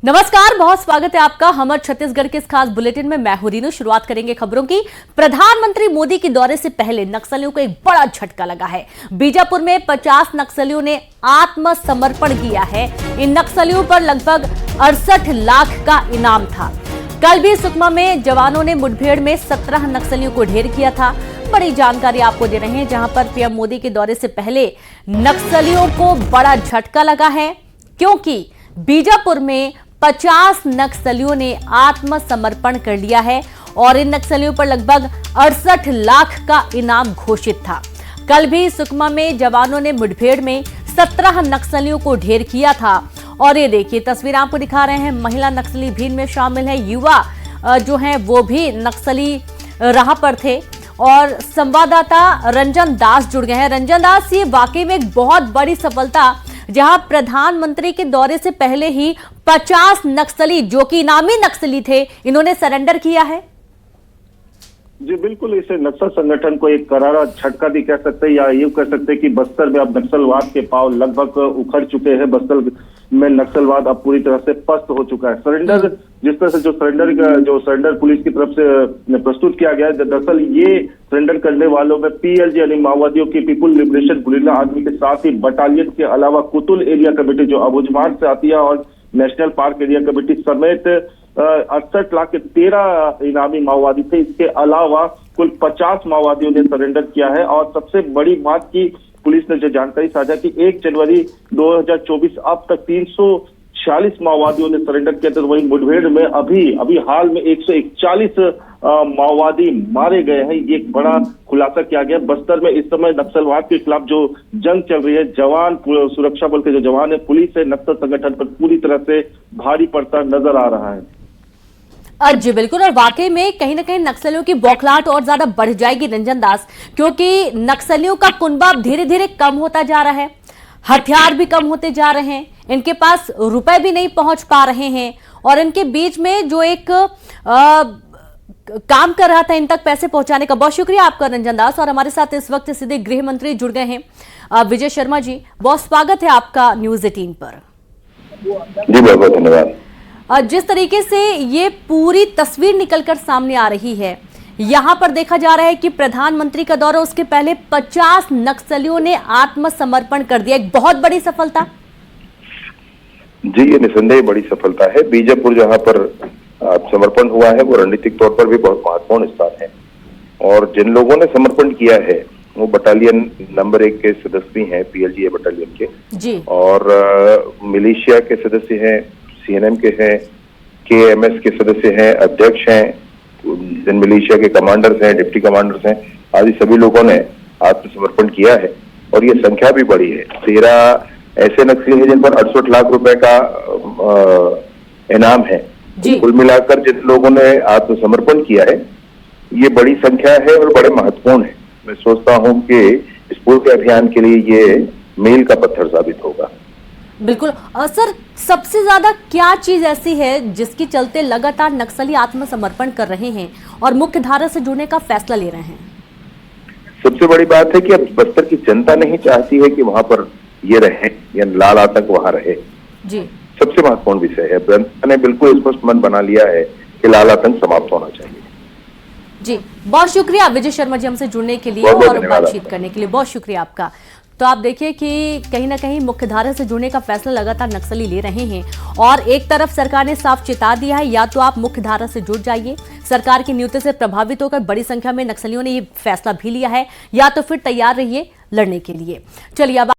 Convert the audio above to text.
नमस्कार, बहुत स्वागत है आपका हमर छत्तीसगढ़ के इस खास बुलेटिन में। मैं हूं रीनू। शुरुआत करेंगे खबरों की। प्रधानमंत्री मोदी के दौरे से पहले नक्सलियों को एक बड़ा झटका लगा है। बीजापुर में 50 नक्सलियों ने आत्मसमर्पण किया है। इन नक्सलियों पर लगभग 68 लाख का इनाम था। कल भी सुकमा में जवानों ने मुठभेड़ में 17 नक्सलियों को ढेर किया था। बड़ी जानकारी आपको दे रहे हैं, जहां पर पीएम मोदी के दौरे से पहले नक्सलियों को बड़ा झटका लगा है, क्योंकि बीजापुर में 50 नक्सलियों ने आत्मसमर्पण कर लिया है और इन नक्सलियों पर लगभग 68 लाख का इनाम घोषित था। कल भी सुकमा में जवानों ने मुठभेड़ में 17 नक्सलियों को ढेर किया था। और ये देखिए, तस्वीर आपको दिखा रहे हैं, महिला नक्सली भीड़ में शामिल है। युवा जो हैं वो भी नक्सली राह पर थे। और संवाददाता रंजन दास जुड़ गए हैं। रंजन दास, ये वाकई में एक बहुत बड़ी सफलता, जहां प्रधानमंत्री के दौरे से पहले ही 50 नक्सली, जो कि इनामी नक्सली थे, इन्होंने सरेंडर किया है। जी बिल्कुल, इसे नक्सल संगठन को एक करारा झटका भी कह सकते हैं, या यूं कह सकते हैं कि बस्तर में अब नक्सलवाद के पांव लगभग उखड़ चुके हैं। बस्तर में नक्सलवाद अब पूरी तरह से पस्त हो चुका है। सरेंडर, जिस तरह से जो सरेंडर पुलिस की तरफ से प्रस्तुत किया गया है, दरअसल ये सरेंडर करने वालों में पीएलजी यानी माओवादियों की पीपुल लिबरेशन गुरिल्ला आर्मी के साथ ही बटालियन के अलावा कुतुल एरिया कमेटी जो अबुझमाड़ से आती है और नेशनल पार्क एरिया कमेटी समेत 68 लाख के 13 इनामी माओवादी थे। इसके अलावा कुल 50 माओवादियों ने सरेंडर किया है। और सबसे बड़ी बात की पुलिस ने जो जानकारी साझा की, 1 जनवरी 2024 अब तक 346 माओवादियों ने सरेंडर किया। तो वहीं मुठभेड़ में अभी हाल में 141 माओवादी मारे गए हैं। ये एक बड़ा खुलासा किया गया। बस्तर में इस समय नक्सलवाद के खिलाफ जो जंग चल रही है, जवान, सुरक्षा बल के जो जवान है, पुलिस है, नक्सल संगठन पर पूरी तरह से भारी पड़ता नजर आ रहा है। जी बिल्कुल, और वाकई में कहीं ना कहीं नक्सलियों की बौखलाहट और ज्यादा बढ़ जाएगी रंजन दास, क्योंकि नक्सलियों का कुनबा धीरे धीरे कम होता जा रहा है, हथियार भी कम होते जा रहे हैं, इनके पास रुपए भी नहीं पहुंच पा रहे हैं, और इनके बीच में जो एक काम कर रहा था इन तक पैसे पहुंचाने का। बहुत शुक्रिया आपका रंजन दास। और हमारे साथ इस वक्त सीधे गृह मंत्री जुड़ गए हैं, विजय शर्मा जी। बहुत स्वागत है आपका न्यूज 18 पर। जी बहुत बहुत धन्यवाद। जिस तरीके से ये पूरी तस्वीर निकलकर सामने आ रही है, यहाँ पर देखा जा रहा है कि प्रधानमंत्री का दौरा, उसके पहले 50 नक्सलियों ने आत्मसमर्पण कर दिया। एक बहुत बड़ी सफलता। जी, ये निसंदेह बड़ी सफलता है। बीजापुर जहाँ पर समर्पण हुआ है वो रणनीतिक तौर पर भी बहुत महत्वपूर्ण स्थान है। और जिन लोगों ने समर्पण किया है वो बटालियन नंबर 1 के सदस्य भी हैं, पीएलजी बटालियन के जी, और मिलिशिया के सदस्य हैं, सीएनएम के हैं, केएमएस के सदस्य हैं, अध्यक्ष हैं, जिन मिलिशिया के कमांडर्स हैं, डिप्टी कमांडर्स हैं, आदि सभी लोगों ने आत्मसमर्पण किया है। और ये संख्या भी बड़ी है। 13 ऐसे नक्सली हैं जिन पर 68 लाख रुपए का इनाम है। कुल मिलाकर जिन लोगों ने आत्मसमर्पण किया है, ये बड़ी संख्या है और बड़े महत्वपूर्ण है। मैं सोचता हूं कि इस पूरे अभियान के लिए ये मील का पत्थर साबित होगा। बिल्कुल। सर, सबसे ज्यादा क्या चीज ऐसी है जिसके चलते लगातार नक्सली आत्मसमर्पण कर रहे हैं और मुख्य धारा से जुड़ने का फैसला ले रहे हैं? सबसे बड़ी बात है कि अब बस्तर की जनता नहीं चाहती है कि वहां पर ये रहे, या लाल आतंक वहां रहे। जी, सबसे महत्वपूर्ण विषय है। जनता ने बिल्कुल स्पष्ट मन बना लिया है कि लाल आतंक समाप्त होना चाहिए। जी, बहुत शुक्रिया विजय शर्मा जी हमसे जुड़ने के लिए और बातचीत करने के लिए। बहुत शुक्रिया आपका। तो आप देखिए कि कहीं ना कहीं मुख्यधारा से जुड़ने का फैसला लगातार नक्सली ले रहे हैं। और एक तरफ सरकार ने साफ चेता दिया है, या तो आप मुख्यधारा से जुड़ जाइए, सरकार की नीति से प्रभावित होकर बड़ी संख्या में नक्सलियों ने ये फैसला भी लिया है, या तो फिर तैयार रहिए लड़ने के लिए। चलिए अब